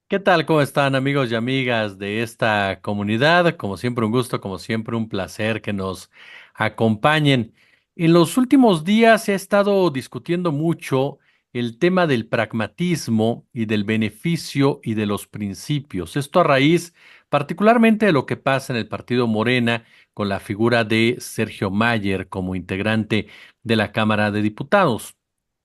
¿Qué tal? ¿Cómo están amigos y amigas de esta comunidad? Como siempre un gusto, como siempre un placer que nos acompañen. En los últimos días se ha estado discutiendo mucho el tema del pragmatismo y del beneficio y de los principios. Esto a raíz particularmente de lo que pasa en el partido Morena con la figura de Sergio Mayer como integrante de la Cámara de Diputados.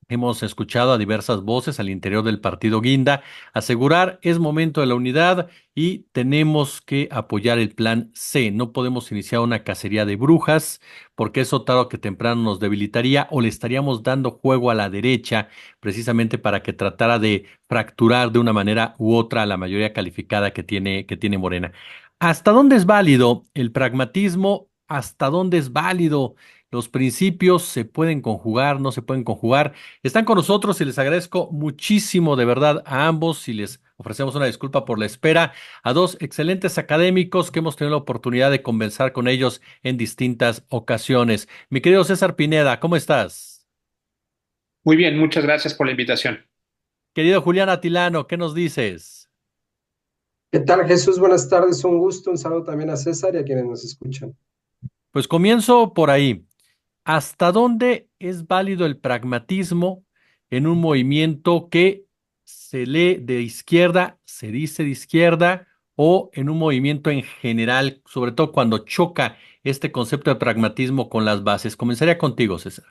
Hemos escuchado a diversas voces al interior del partido Guinda asegurar es momento de la unidad y tenemos que apoyar el plan C. No podemos iniciar una cacería de brujas porque eso tarde o que temprano nos debilitaría o le estaríamos dando juego a la derecha precisamente para que tratara de fracturar de una manera u otra a la mayoría calificada que tiene Morena. ¿Hasta dónde es válido el pragmatismo? ¿Hasta dónde es válido? Los principios se pueden conjugar, no se pueden conjugar. Están con nosotros y les agradezco muchísimo de verdad a ambos y les ofrecemos una disculpa por la espera a dos excelentes académicos que hemos tenido la oportunidad de conversar con ellos en distintas ocasiones. Mi querido César Pineda, ¿cómo estás? Muy bien, muchas gracias por la invitación. Querido Julián Atilano, ¿qué nos dices? ¿Qué tal, Jesús? Buenas tardes, un gusto, un saludo también a César y a quienes nos escuchan. Pues comienzo por ahí. ¿Hasta dónde es válido el pragmatismo en un movimiento que se lee de izquierda, se dice de izquierda, o en un movimiento en general, sobre todo cuando choca este concepto de pragmatismo con las bases? Comenzaría contigo, César.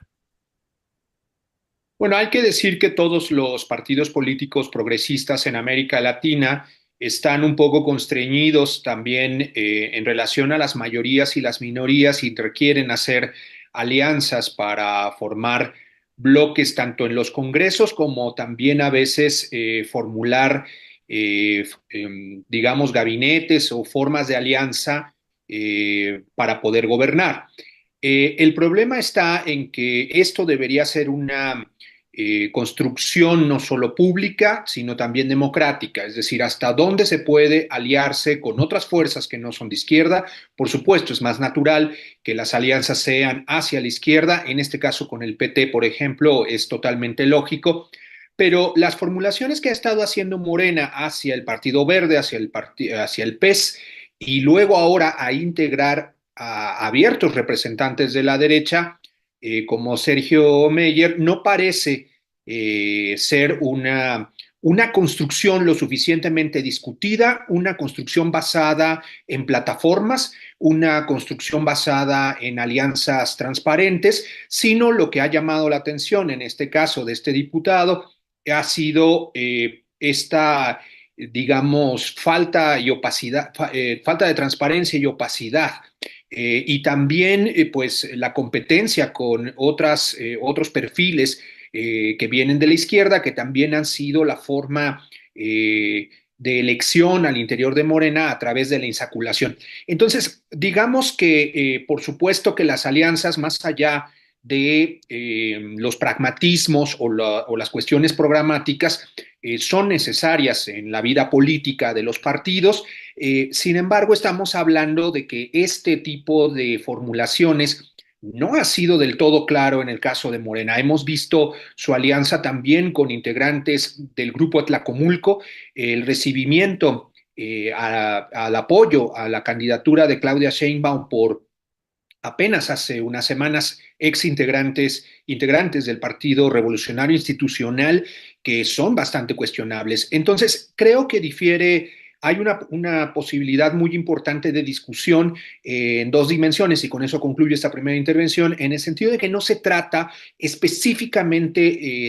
Bueno, hay que decir que todos los partidos políticos progresistas en América Latina están un poco constreñidos también en relación a las mayorías y las minorías y requieren hacer alianzas para formar bloques tanto en los congresos como también a veces formular, digamos, gabinetes o formas de alianza para poder gobernar. El problema está en que esto debería ser una construcción no solo pública, sino también democrática, es decir, hasta dónde se puede aliarse con otras fuerzas que no son de izquierda. Por supuesto, es más natural que las alianzas sean hacia la izquierda, en este caso con el PT, por ejemplo, es totalmente lógico. Pero las formulaciones que ha estado haciendo Morena hacia el Partido Verde, hacia el PES, y luego ahora a integrar a abiertos representantes de la derecha, como Sergio Meyer, no parece ser una construcción lo suficientemente discutida, una construcción basada en plataformas, una construcción basada en alianzas transparentes, sino lo que ha llamado la atención en este caso de este diputado ha sido esta, digamos, falta y opacidad, falta de transparencia y opacidad y también pues la competencia con otros perfiles que vienen de la izquierda, que también han sido la forma de elección al interior de Morena a través de la insaculación. Entonces, digamos que por supuesto que las alianzas, más allá de los pragmatismos o las cuestiones programáticas, son necesarias en la vida política de los partidos. Sin embargo, estamos hablando de que este tipo de formulaciones no ha sido del todo claro en el caso de Morena. Hemos visto su alianza también con integrantes del grupo Atlacomulco, el recibimiento al apoyo a la candidatura de Claudia Sheinbaum por apenas hace unas semanas integrantes del Partido Revolucionario Institucional que son bastante cuestionables. Entonces, creo que hay una posibilidad muy importante de discusión en dos dimensiones y con eso concluyo esta primera intervención, en el sentido de que no se trata específicamente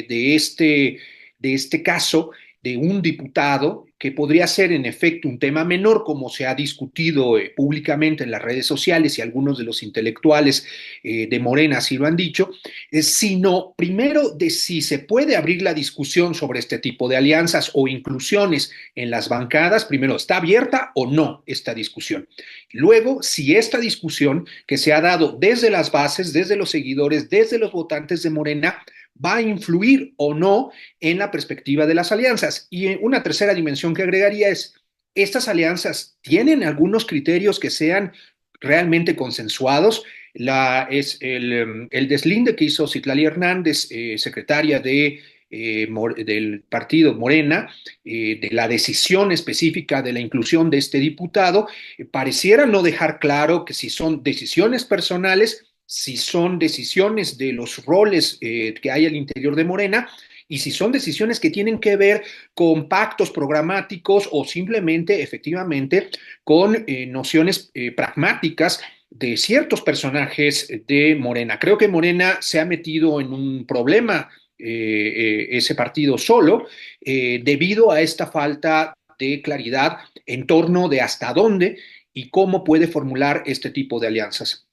de este caso de un diputado que podría ser en efecto un tema menor, como se ha discutido públicamente en las redes sociales y algunos de los intelectuales de Morena así lo han dicho, sino primero de si se puede abrir la discusión sobre este tipo de alianzas o inclusiones en las bancadas, primero, ¿está abierta o no esta discusión? Luego, si esta discusión que se ha dado desde las bases, desde los seguidores, desde los votantes de Morena, va a influir o no en la perspectiva de las alianzas. Y una tercera dimensión que agregaría es, ¿estas alianzas tienen algunos criterios que sean realmente consensuados? Es el deslinde que hizo Citlali Hernández, secretaria de del partido Morena, de la decisión específica de la inclusión de este diputado, pareciera no dejar claro que si son decisiones personales, si son decisiones de los roles que hay al interior de Morena, y si son decisiones que tienen que ver con pactos programáticos o simplemente, efectivamente, con nociones pragmáticas de ciertos personajes de Morena. Creo que Morena se ha metido en un problema, ese partido solo, debido a esta falta de claridad en torno de hasta dónde y cómo puede formular este tipo de alianzas.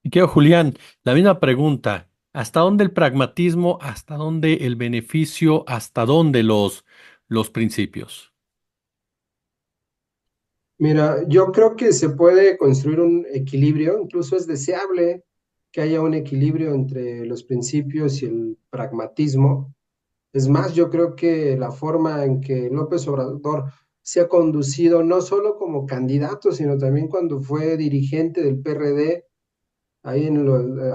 Y quiero, Julián, la misma pregunta. ¿Hasta dónde el pragmatismo, hasta dónde el beneficio, hasta dónde los principios? Mira, yo creo que se puede construir un equilibrio, incluso es deseable que haya un equilibrio entre los principios y el pragmatismo. Es más, yo creo que la forma en que López Obrador se ha conducido, no solo como candidato, sino también cuando fue dirigente del PRD, ahí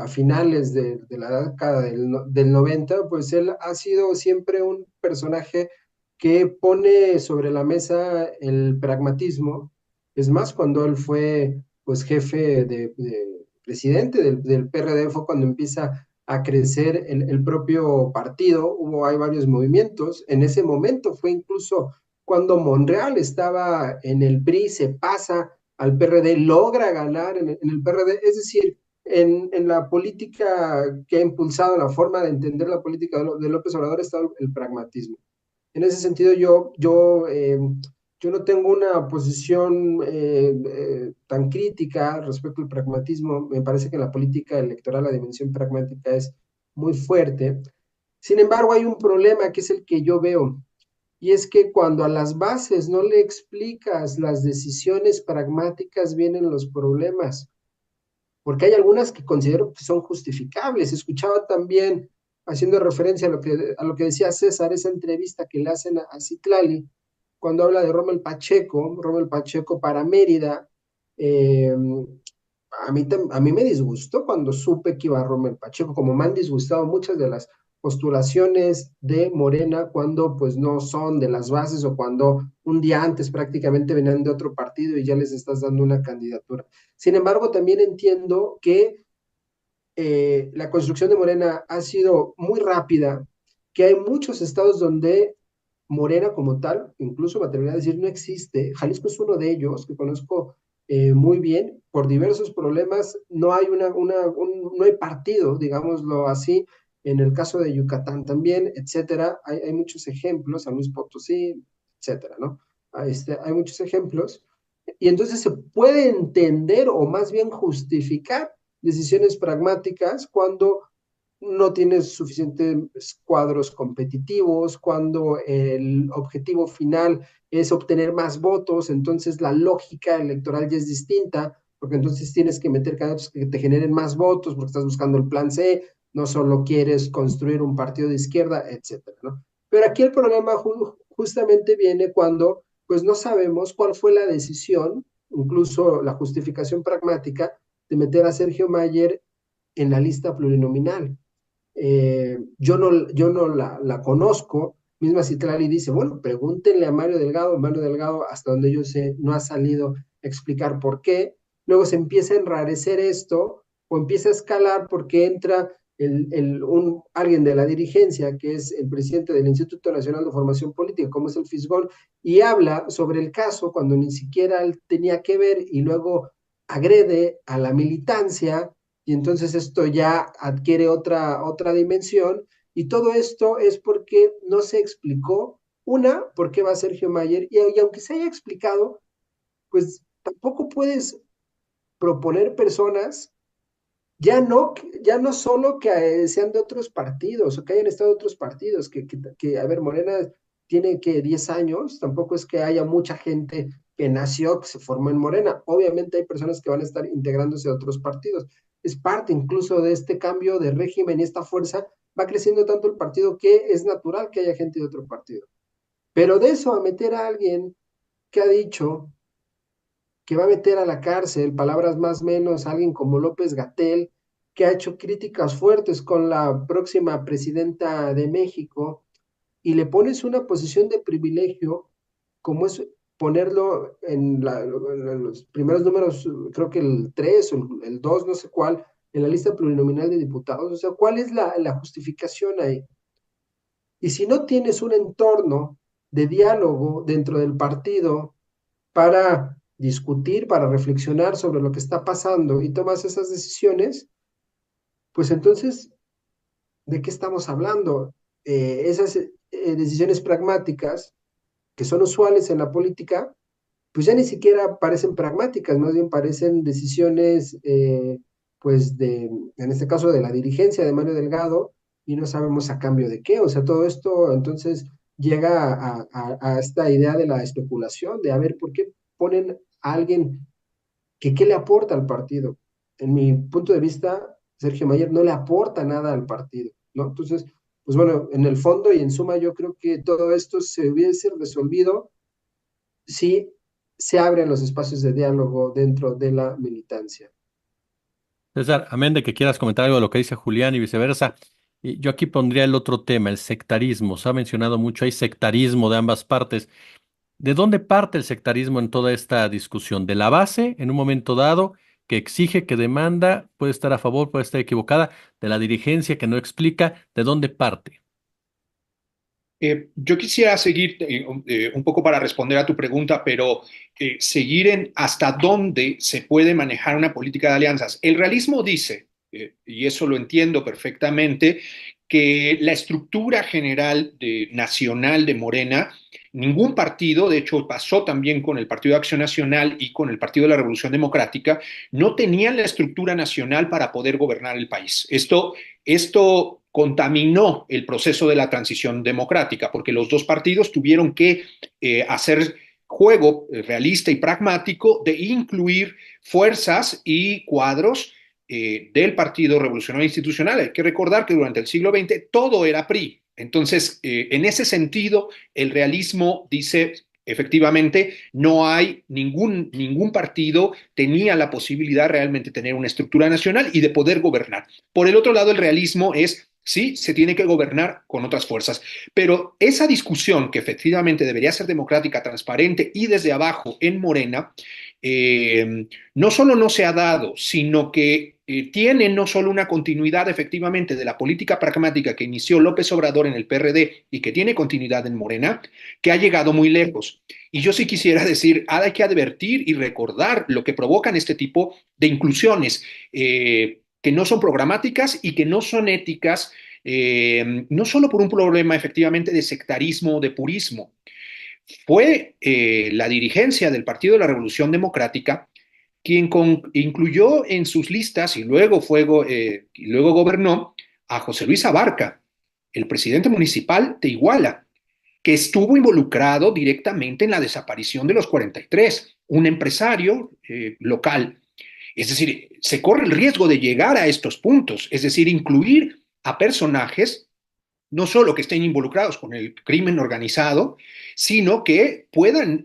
a finales de la década del 90, pues él ha sido siempre un personaje que pone sobre la mesa el pragmatismo. Es más, cuando él fue pues jefe de presidente del PRD, fue cuando empieza a crecer el propio partido. Hay varios movimientos. En ese momento fue incluso cuando Monreal estaba en el PRI, se pasa al PRD, logra ganar en el PRD. Es decir, en la política que ha impulsado, la forma de entender la política de López Obrador, está el pragmatismo. En ese sentido, yo no tengo una posición tan crítica respecto al pragmatismo. Me parece que en la política electoral la dimensión pragmática es muy fuerte. Sin embargo, hay un problema que es el que yo veo, y es que cuando a las bases no le explicas las decisiones pragmáticas, vienen los problemas, porque hay algunas que considero que son justificables. Escuchaba también, haciendo referencia a lo que decía César, esa entrevista que le hacen a Citlali, cuando habla de Rommel Pacheco para Mérida. eh, a mí me disgustó cuando supe que iba Rommel Pacheco, como me han disgustado muchas de las postulaciones de Morena cuando pues no son de las bases, o cuando un día antes prácticamente venían de otro partido y ya les estás dando una candidatura. Sin embargo, también entiendo que la construcción de Morena ha sido muy rápida, que hay muchos estados donde Morena como tal, incluso me atrevería a decir, no existe. Jalisco es uno de ellos que conozco muy bien. Por diversos problemas no hay, no hay partido, digámoslo así. En el caso de Yucatán también, etcétera, hay muchos ejemplos, San Luis Potosí, etcétera, ¿no? Hay muchos ejemplos. Y entonces se puede entender, o más bien justificar, decisiones pragmáticas cuando no tienes suficientes cuadros competitivos, cuando el objetivo final es obtener más votos. Entonces la lógica electoral ya es distinta, porque entonces tienes que meter candidatos que te generen más votos, porque estás buscando el plan C, no solo quieres construir un partido de izquierda, etcétera, ¿no? Pero aquí el problema justamente viene cuando pues no sabemos cuál fue la decisión, incluso la justificación pragmática, de meter a Sergio Mayer en la lista plurinominal. Yo no la conozco. Misma Citlali dice, bueno, pregúntenle a Mario Delgado, hasta donde yo sé, no ha salido a explicar por qué. Luego se empieza a enrarecer esto, o empieza a escalar porque entra alguien de la dirigencia, que es el presidente del Instituto Nacional de Formación Política, como es el Fisgón, y habla sobre el caso cuando ni siquiera él tenía que ver, y luego agrede a la militancia, y entonces esto ya adquiere otra dimensión, y todo esto es porque no se explicó, por qué va Sergio Mayer, y aunque se haya explicado, pues tampoco puedes proponer personas, ya no solo que sean de otros partidos, o que hayan estado de otros partidos, a ver, Morena tiene que 10 años, tampoco es que haya mucha gente que nació, que se formó en Morena. Obviamente hay personas que van a estar integrándose a otros partidos. Es parte incluso de este cambio de régimen, y esta fuerza va creciendo tanto el partido que es natural que haya gente de otro partido. Pero de eso a meter a alguien que ha dicho que va a meter a la cárcel, palabras más o menos, alguien como López Gatell, que ha hecho críticas fuertes con la próxima presidenta de México, y le pones una posición de privilegio, como es ponerlo en los primeros números, creo que el 3 o el 2 no sé cuál, en la lista plurinominal de diputados. O sea, ¿cuál es la justificación ahí? Y si no tienes un entorno de diálogo dentro del partido para discutir, para reflexionar sobre lo que está pasando y tomas esas decisiones, pues entonces, ¿de qué estamos hablando? Esas decisiones pragmáticas que son usuales en la política, pues ya ni siquiera parecen pragmáticas, más bien parecen decisiones, pues en este caso de la dirigencia de Mario Delgado, y no sabemos a cambio de qué. O sea, todo esto entonces llega a esta idea de la especulación, de a ver, ¿por qué ponen a alguien que qué le aporta al partido? En mi punto de vista, Sergio Mayer no le aporta nada al partido, ¿no? Entonces, pues bueno, en el fondo y en suma, yo creo que todo esto se hubiese resolvido si se abren los espacios de diálogo dentro de la militancia. César, amén de que quieras comentar algo de lo que dice Julián y viceversa, y yo aquí pondría el otro tema, el sectarismo. Se ha mencionado mucho, hay sectarismo de ambas partes. ¿De dónde parte el sectarismo en toda esta discusión? ¿De la base, en un momento dado, que exige, que demanda, puede estar a favor, puede estar equivocada, de la dirigencia que no explica? ¿De dónde parte? Yo quisiera seguir un poco para responder a tu pregunta, pero seguir en hasta dónde se puede manejar una política de alianzas. El realismo dice, y eso lo entiendo perfectamente, que la estructura general nacional de Morena, ningún partido, de hecho pasó también con el Partido de Acción Nacional y con el Partido de la Revolución Democrática, no tenían la estructura nacional para poder gobernar el país. Esto contaminó el proceso de la transición democrática, porque los dos partidos tuvieron que hacer juego realista y pragmático de incluir fuerzas y cuadros del Partido Revolucionario Institucional. Hay que recordar que durante el siglo XX todo era PRI. Entonces, en ese sentido, el realismo dice, efectivamente, no hay ningún partido tenía la posibilidad realmente de tener una estructura nacional y de poder gobernar. Por el otro lado, el realismo es, sí, se tiene que gobernar con otras fuerzas, pero esa discusión que efectivamente debería ser democrática, transparente y desde abajo en Morena, no solo no se ha dado, sino que tiene no solo una continuidad efectivamente de la política pragmática que inició López Obrador en el PRD y que tiene continuidad en Morena, que ha llegado muy lejos. Y yo sí quisiera decir, hay que advertir y recordar lo que provocan este tipo de inclusiones, que no son programáticas y que no son éticas, no solo por un problema efectivamente de sectarismo o de purismo. Fue la dirigencia del Partido de la Revolución Democrática quien incluyó en sus listas y luego gobernó a José Luis Abarca, el presidente municipal de Iguala, que estuvo involucrado directamente en la desaparición de los 43, un empresario local. Es decir, se corre el riesgo de llegar a estos puntos, es decir, incluir a personajes no solo que estén involucrados con el crimen organizado, sino que puedan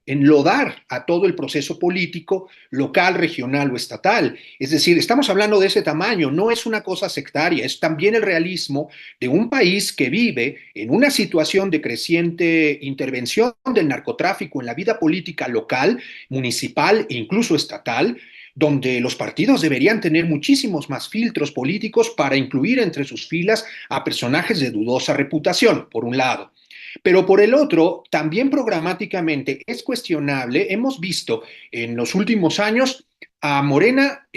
enlodar a todo el proceso político local, regional o estatal. Es decir, estamos hablando de ese tamaño, no es una cosa sectaria, es también el realismo de un país que vive en una situación de creciente intervención del narcotráfico en la vida política local, municipal e incluso estatal, donde los partidos deberían tener muchísimos más filtros políticos para incluir entre sus filas a personajes de dudosa reputación, por un lado. Pero por el otro, también programáticamente es cuestionable, hemos visto en los últimos años a Morena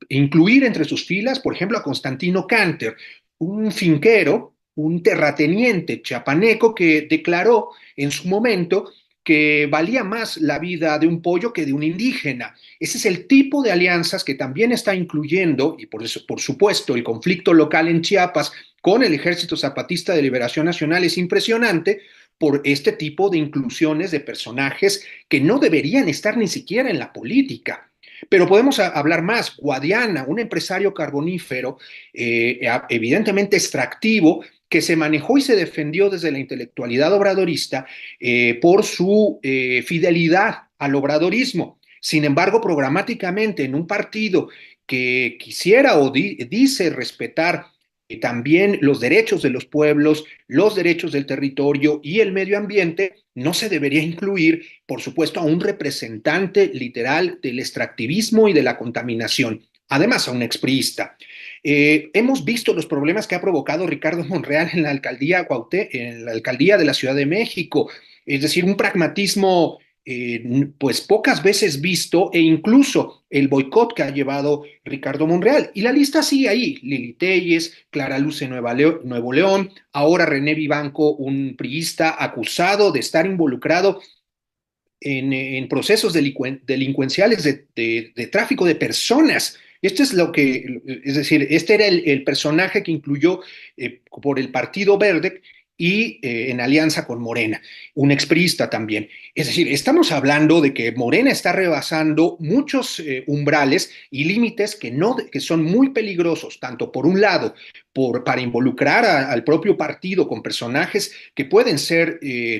incluir entre sus filas, por ejemplo, a Constantino Canter, un finquero, un terrateniente chiapaneco que declaró en su momento que valía más la vida de un pollo que de un indígena. Ese es el tipo de alianzas que también está incluyendo, y por eso, por supuesto, el conflicto local en Chiapas con el Ejército Zapatista de Liberación Nacional es impresionante por este tipo de inclusiones de personajes que no deberían estar ni siquiera en la política. Pero podemos hablar más. Guadiana, un empresario carbonífero, evidentemente extractivo, que se manejó y se defendió desde la intelectualidad obradorista por su fidelidad al obradorismo. Sin embargo, programáticamente en un partido que quisiera o dice respetar también los derechos de los pueblos, los derechos del territorio y el medio ambiente, no se debería incluir, por supuesto, a un representante literal del extractivismo y de la contaminación, además a un expriista. Hemos visto los problemas que ha provocado Ricardo Monreal en la alcaldía en la alcaldía de la Ciudad de México, es decir, un pragmatismo pues pocas veces visto, e incluso el boicot que ha llevado Ricardo Monreal. Y la lista sigue ahí: Lili Telles, Clara Luz en Nuevo León, ahora René Vivanco, un priista acusado de estar involucrado en procesos delincuenciales de tráfico de personas. Esto es lo que, es decir, este era el personaje que incluyó por el Partido Verde y en alianza con Morena, un expriista también. Es decir, estamos hablando de que Morena está rebasando muchos umbrales y límites que son muy peligrosos, tanto por un lado, para involucrar al propio partido con personajes que pueden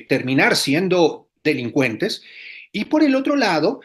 terminar siendo delincuentes, y por el otro lado,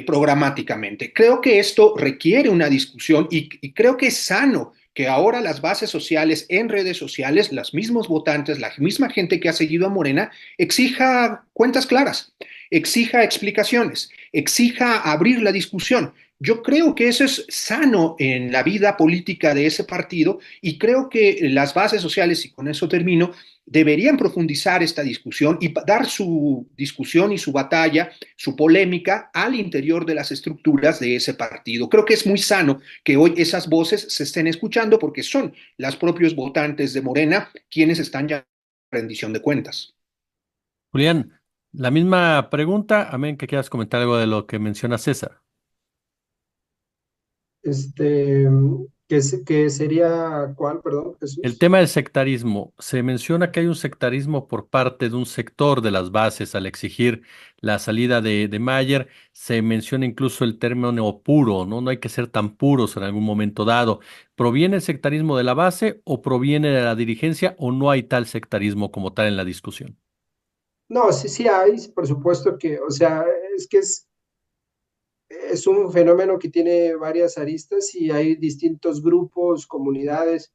programáticamente. Creo que esto requiere una discusión y creo que es sano que ahora las bases sociales en redes sociales, los mismos votantes, la misma gente que ha seguido a Morena, exija cuentas claras, exija explicaciones, exija abrir la discusión. Yo creo que eso es sano en la vida política de ese partido, y creo que las bases sociales, y con eso termino, deberían profundizar esta discusión y dar su discusión y su batalla, su polémica al interior de las estructuras de ese partido. Creo que es muy sano que hoy esas voces se estén escuchando, porque son los propios votantes de Morena quienes están ya en rendición de cuentas. Julián, la misma pregunta, a menos que quieras comentar algo de lo que menciona César. Este, que sería, ¿cuál, perdón, El Jesús? tema del sectarismo. Se menciona que hay un sectarismo por parte de un sector de las bases al exigir la salida de Mayer. Se menciona incluso el término puro, ¿no? No hay que ser tan puros en algún momento dado. ¿Proviene el sectarismo de la base o proviene de la dirigencia o no hay tal sectarismo como tal en la discusión? No, sí, sí hay, por supuesto que, o sea, es que es un fenómeno que tiene varias aristas y hay distintos grupos, comunidades,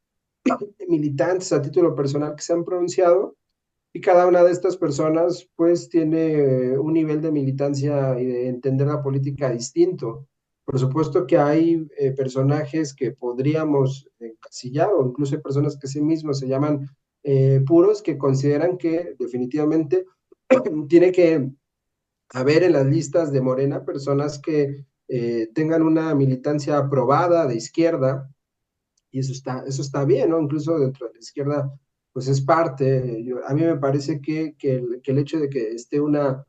militantes a título personal que se han pronunciado, y cada una de estas personas pues tiene un nivel de militancia y de entender la política distinto. Por supuesto que hay personajes que podríamos encasillar, o incluso hay personas que sí mismos se llaman puros, que consideran que definitivamente tiene que haber en las listas de Morena personas que tengan una militancia aprobada de izquierda, y eso está bien, ¿no? Incluso dentro de la izquierda, pues es parte. A mí me parece que el hecho de que esté una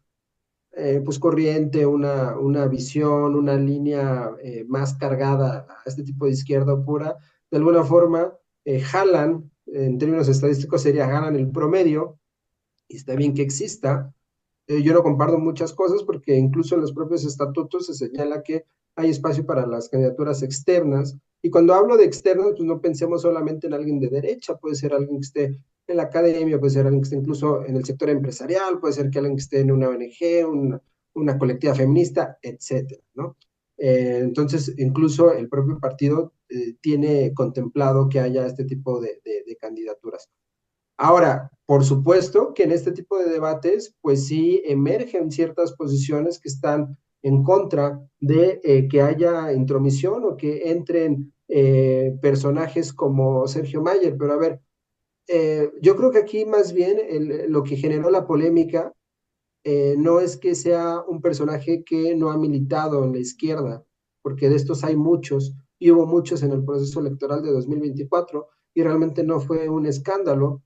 pues corriente, una visión, una línea más cargada a este tipo de izquierda pura, de alguna forma jalan, en términos estadísticos sería jalan el promedio, y está bien que exista. Yo no comparto muchas cosas porque incluso en los propios estatutos se señala que hay espacio para las candidaturas externas. Y cuando hablo de externos, pues no pensemos solamente en alguien de derecha, puede ser alguien que esté en la academia, puede ser alguien que esté incluso en el sector empresarial, puede ser que alguien que esté en una ONG, una colectiva feminista, etcétera, ¿no? Entonces, incluso el propio partido tiene contemplado que haya este tipo de candidaturas. Ahora, por supuesto que en este tipo de debates, pues sí emergen ciertas posiciones que están en contra de que haya intromisión o que entren personajes como Sergio Mayer. Pero a ver, yo creo que aquí más bien lo que generó la polémica no es que sea un personaje que no ha militado en la izquierda, porque de estos hay muchos, y hubo muchos en el proceso electoral de 2024, y realmente no fue un escándalo.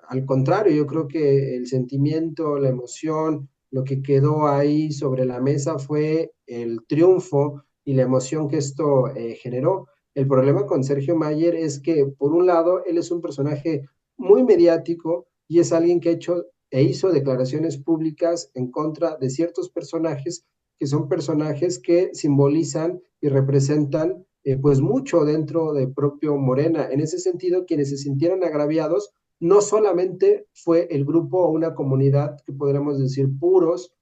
Al contrario, yo creo que el sentimiento, la emoción, lo que quedó ahí sobre la mesa fue el triunfo y la emoción que esto generó. El problema con Sergio Mayer es que, por un lado, él es un personaje muy mediático y es alguien que ha hecho e hizo declaraciones públicas en contra de ciertos personajes que son personajes que simbolizan y representan pues mucho dentro de propio Morena. En ese sentido, quienes se sintieron agraviados no solamente fue el grupo o una comunidad que podríamos decir puros,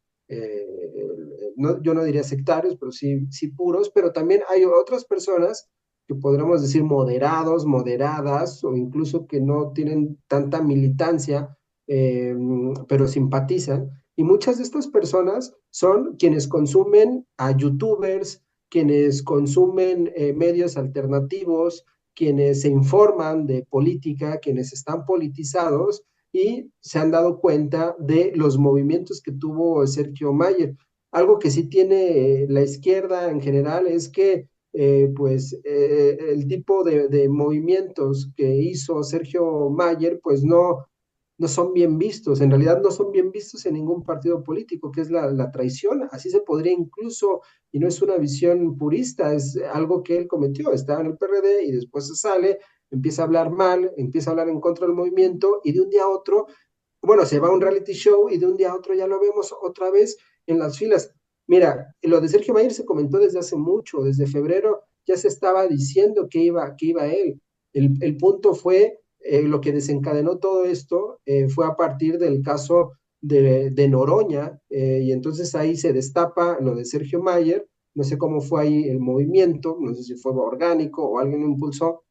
no, yo no diría sectarios, pero sí, sí puros, pero también hay otras personas que podríamos decir moderados, moderadas, o incluso que no tienen tanta militancia, pero simpatizan. Y muchas de estas personas son quienes consumen a youtubers, quienes consumen medios alternativos, quienes se informan de política, quienes están politizados y se han dado cuenta de los movimientos que tuvo Sergio Mayer. Algo que sí tiene la izquierda en general es que el tipo de movimientos que hizo Sergio Mayer, pues no son bien vistos, en realidad no son bien vistos en ningún partido político, que es la traición, así se podría incluso, y no es una visión purista, es algo que él cometió, estaba en el PRD y después se sale, empieza a hablar mal, empieza a hablar en contra del movimiento y de un día a otro, bueno, se va a un reality show y de un día a otro ya lo vemos otra vez en las filas. Mira, lo de Sergio Mayer se comentó desde hace mucho, desde febrero ya se estaba diciendo que iba él. El punto fue, lo que desencadenó todo esto fue a partir del caso de Noroña, y entonces ahí se destapa lo de Sergio Mayer, no sé cómo fue ahí el movimiento, no sé si fue orgánico o alguien lo impulsó,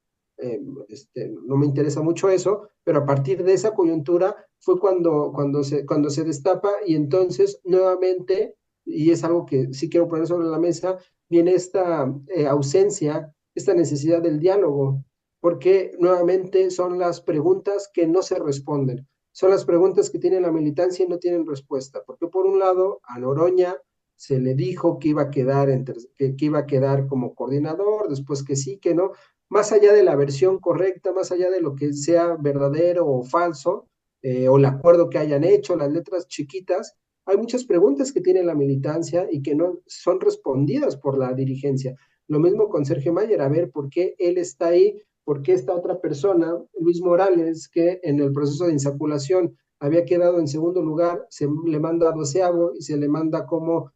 no me interesa mucho eso, pero a partir de esa coyuntura fue cuando se destapa y entonces nuevamente, y es algo que sí quiero poner sobre la mesa, viene esta ausencia, esta necesidad del diálogo, porque nuevamente son las preguntas que no se responden, son las preguntas que tiene la militancia y no tienen respuesta, porque por un lado a Noroña se le dijo que iba a quedar, que iba a quedar como coordinador, después que sí, que no, más allá de la versión correcta, más allá de lo que sea verdadero o falso, o el acuerdo que hayan hecho, las letras chiquitas, hay muchas preguntas que tiene la militancia y que no son respondidas por la dirigencia. Lo mismo con Sergio Mayer, a ver por qué él está ahí, por qué esta otra persona, Luis Morales, que en el proceso de insaculación había quedado en segundo lugar, se le manda a doceavo y se le manda como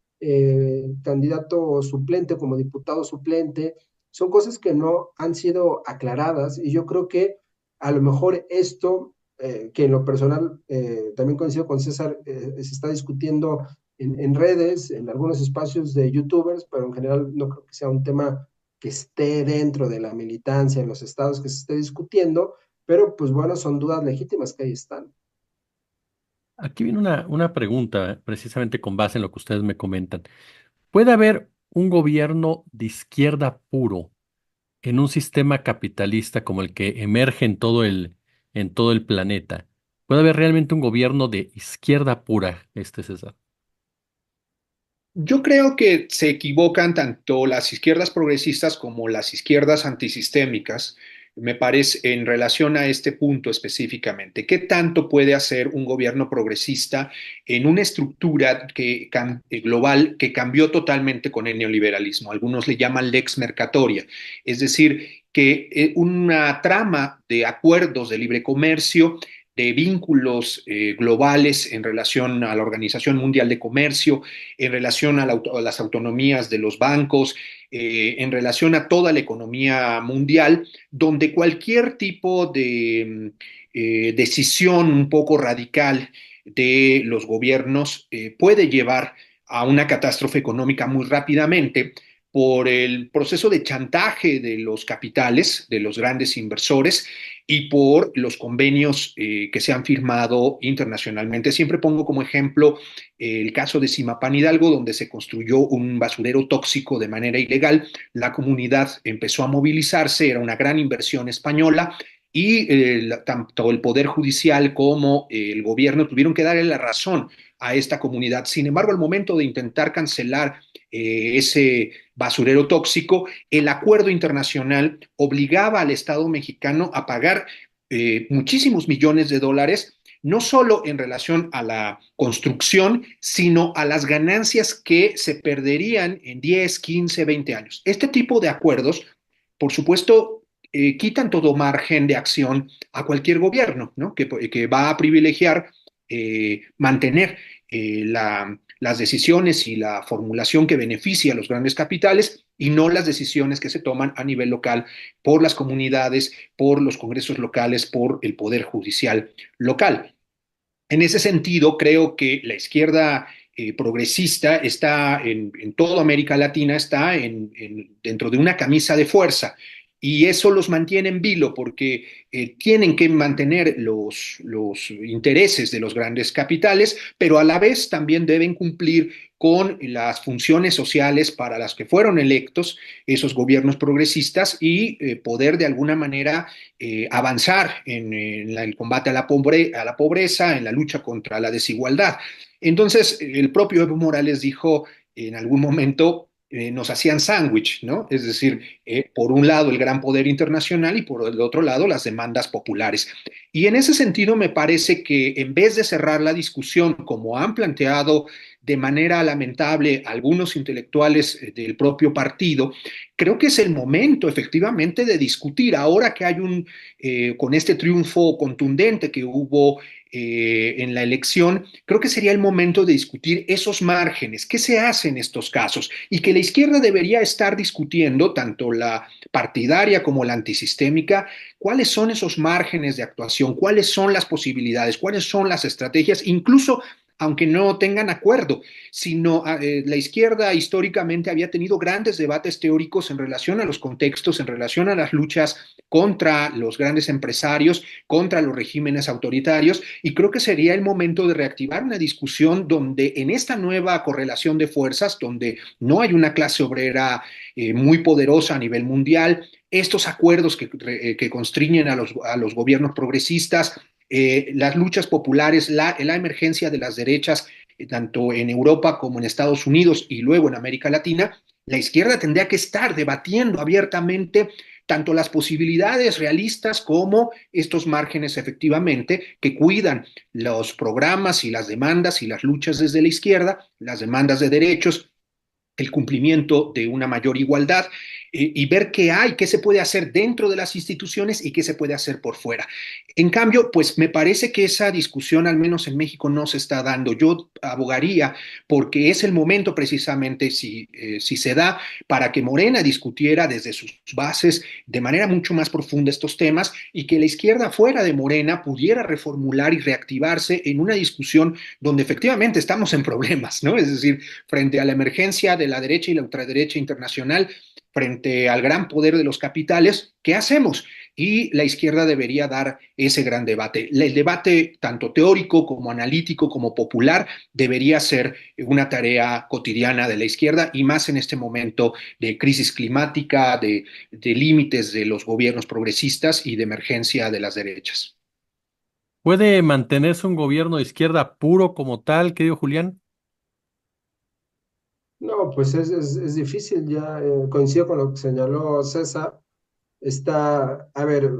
candidato suplente, como diputado suplente. Son cosas que no han sido aclaradas y yo creo que a lo mejor esto, que en lo personal también coincido con César, se está discutiendo redes, en algunos espacios de youtubers, pero en general no creo que sea un tema que esté dentro de la militancia en los estados que se esté discutiendo, pero pues bueno, son dudas legítimas que ahí están. Aquí viene una pregunta, precisamente con base en lo que ustedes me comentan. ¿Puede haber un gobierno de izquierda puro en un sistema capitalista como el que emerge en todo el planeta? ¿Puede haber realmente un gobierno de izquierda pura, César? Yo creo que se equivocan tanto las izquierdas progresistas como las izquierdas antisistémicas, me parece, en relación a este punto específicamente. ¿Qué tanto puede hacer un gobierno progresista en una estructura global que cambió totalmente con el neoliberalismo? Algunos le llaman lex mercatoria, es decir, que una trama de acuerdos de libre comercio, de vínculos globales en relación a la Organización Mundial de Comercio, en relación a las autonomías de los bancos, en relación a toda la economía mundial, donde cualquier tipo de decisión un poco radical de los gobiernos puede llevar a una catástrofe económica muy rápidamente por el proceso de chantaje de los capitales, de los grandes inversores y por los convenios que se han firmado internacionalmente. Siempre pongo como ejemplo el caso de Simapán Hidalgo, donde se construyó un basurero tóxico de manera ilegal. La comunidad empezó a movilizarse, era una gran inversión española y tanto el Poder Judicial como el gobierno tuvieron que darle la razón a esta comunidad. Sin embargo, al momento de intentar cancelar ese basurero tóxico, el acuerdo internacional obligaba al Estado mexicano a pagar muchísimos millones de dólares, no solo en relación a la construcción, sino a las ganancias que se perderían en 10, 15, 20 años. Este tipo de acuerdos, por supuesto, quitan todo margen de acción a cualquier gobierno, ¿no? que va a privilegiar mantener las decisiones y la formulación que beneficia a los grandes capitales y no las decisiones que se toman a nivel local por las comunidades, por los congresos locales, por el poder judicial local. En ese sentido, creo que la izquierda progresista está en toda América Latina, está dentro de una camisa de fuerza y eso los mantiene en vilo porque tienen que mantener los intereses de los grandes capitales, pero a la vez también deben cumplir con las funciones sociales para las que fueron electos esos gobiernos progresistas y poder de alguna manera avanzar en el combate a la pobreza, en la lucha contra la desigualdad. Entonces, el propio Evo Morales dijo en algún momento, nos hacían sándwich, ¿no? Es decir, por un lado el gran poder internacional y por el otro lado las demandas populares. Y en ese sentido me parece que en vez de cerrar la discusión como han planteado de manera lamentable algunos intelectuales del propio partido, creo que es el momento efectivamente de discutir, ahora que hay con este triunfo contundente que hubo en la elección, creo que sería el momento de discutir esos márgenes, qué se hace en estos casos, y que la izquierda debería estar discutiendo, tanto la partidaria como la antisistémica, cuáles son esos márgenes de actuación, cuáles son las posibilidades, cuáles son las estrategias, incluso aunque no tengan acuerdo, sino la izquierda históricamente había tenido grandes debates teóricos en relación a los contextos, en relación a las luchas contra los grandes empresarios, contra los regímenes autoritarios, y creo que sería el momento de reactivar una discusión donde en esta nueva correlación de fuerzas, donde no hay una clase obrera muy poderosa a nivel mundial, estos acuerdos que constriñen a los gobiernos progresistas, las luchas populares, la emergencia de las derechas, tanto en Europa como en Estados Unidos y luego en América Latina, la izquierda tendría que estar debatiendo abiertamente tanto las posibilidades realistas como estos márgenes efectivamente que cuidan los programas y las demandas y las luchas desde la izquierda, las demandas de derechos, el cumplimiento de una mayor igualdad y ver qué hay, qué se puede hacer dentro de las instituciones y qué se puede hacer por fuera. En cambio, pues me parece que esa discusión, al menos en México, no se está dando. Yo abogaría porque es el momento precisamente, si se da, para que Morena discutiera desde sus bases de manera mucho más profunda estos temas y que la izquierda fuera de Morena pudiera reformular y reactivarse en una discusión donde efectivamente estamos en problemas, ¿no? Es decir, frente a la emergencia de la derecha y la ultraderecha internacional, frente al gran poder de los capitales, ¿qué hacemos? Y la izquierda debería dar ese gran debate. El debate, tanto teórico como analítico como popular, debería ser una tarea cotidiana de la izquierda y más en este momento de crisis climática, de límites de los gobiernos progresistas y de emergencia de las derechas. ¿Puede mantenerse un gobierno de izquierda puro como tal, querido Julián? No, pues es difícil, ya coincido con lo que señaló César. Está, a ver,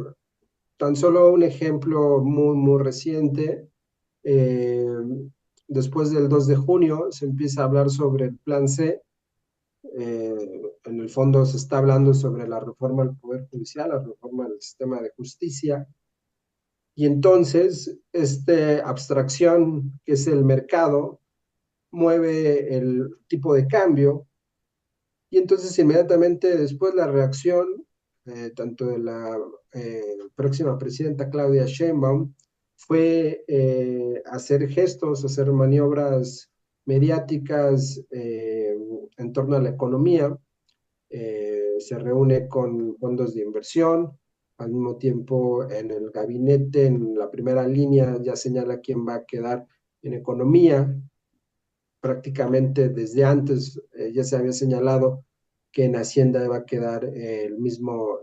tan solo un ejemplo muy reciente. eh, Después del 2 de junio se empieza a hablar sobre el Plan C. En el fondo se está hablando sobre la reforma al Poder Judicial, la reforma del sistema de justicia. Y entonces, esta abstracción que es el mercado mueve el tipo de cambio y entonces inmediatamente después la reacción, tanto de la próxima presidenta Claudia Sheinbaum, fue hacer gestos, hacer maniobras mediáticas en torno a la economía. Se reúne con fondos de inversión, al mismo tiempo en el gabinete, en la primera línea, ya señala quién va a quedar en economía. Prácticamente desde antes ya se había señalado que en Hacienda va a quedar el mismo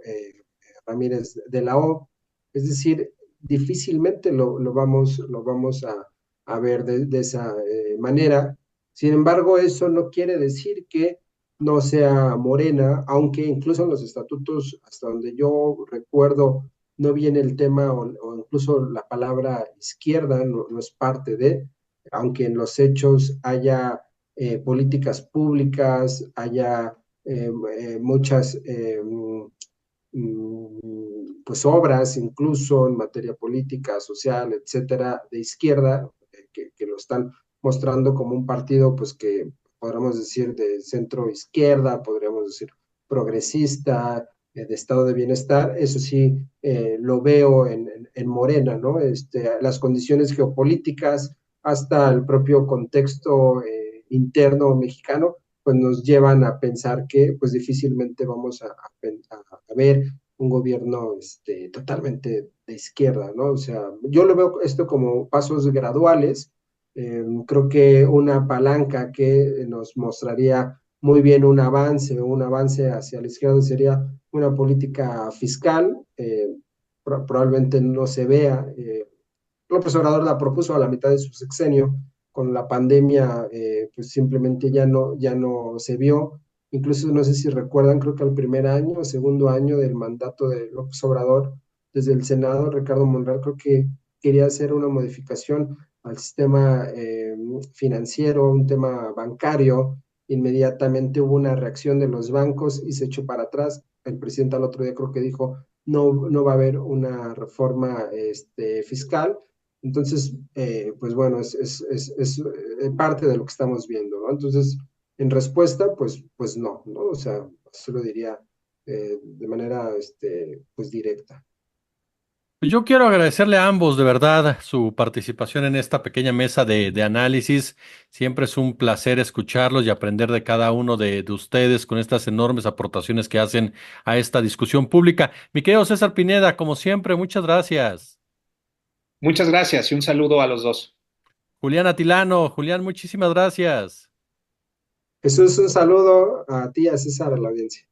Ramírez de la O. Es decir, difícilmente lo vamos a ver de esa manera. Sin embargo, eso no quiere decir que no sea Morena, aunque incluso en los estatutos, hasta donde yo recuerdo, no viene el tema o incluso la palabra izquierda no es parte de, aunque en los hechos haya políticas públicas, haya muchas pues obras, incluso en materia política, social, etcétera, de izquierda, que lo están mostrando como un partido, pues que podríamos decir de centro izquierda, podríamos decir progresista, de estado de bienestar, eso sí lo veo en Morena, ¿no? Las condiciones geopolíticas, hasta el propio contexto interno mexicano, pues nos llevan a pensar que pues difícilmente vamos a ver un gobierno totalmente de izquierda, ¿no? O sea, yo lo veo esto como pasos graduales. Creo que una palanca que nos mostraría muy bien un avance hacia la izquierda sería una política fiscal. Probablemente no se vea. López Obrador la propuso a la mitad de su sexenio, con la pandemia, pues simplemente ya no se vio. Incluso no sé si recuerdan, creo que al primer año o segundo año del mandato de López Obrador, desde el Senado, Ricardo Monreal creo que quería hacer una modificación al sistema financiero, un tema bancario. Inmediatamente hubo una reacción de los bancos y se echó para atrás. El presidente al otro día creo que dijo, no va a haber una reforma fiscal. Entonces, pues bueno, es parte de lo que estamos viendo, ¿no? Entonces, en respuesta, pues no, ¿no? O sea, se lo diría de manera, pues directa. Yo quiero agradecerle a ambos de verdad su participación en esta pequeña mesa de análisis. Siempre es un placer escucharlos y aprender de cada uno de ustedes con estas enormes aportaciones que hacen a esta discusión pública. Mi querido César Pineda, como siempre, muchas gracias. Muchas gracias y un saludo a los dos. Julián Atilano, Julián, muchísimas gracias. Jesús, un saludo a ti, a César, a la audiencia.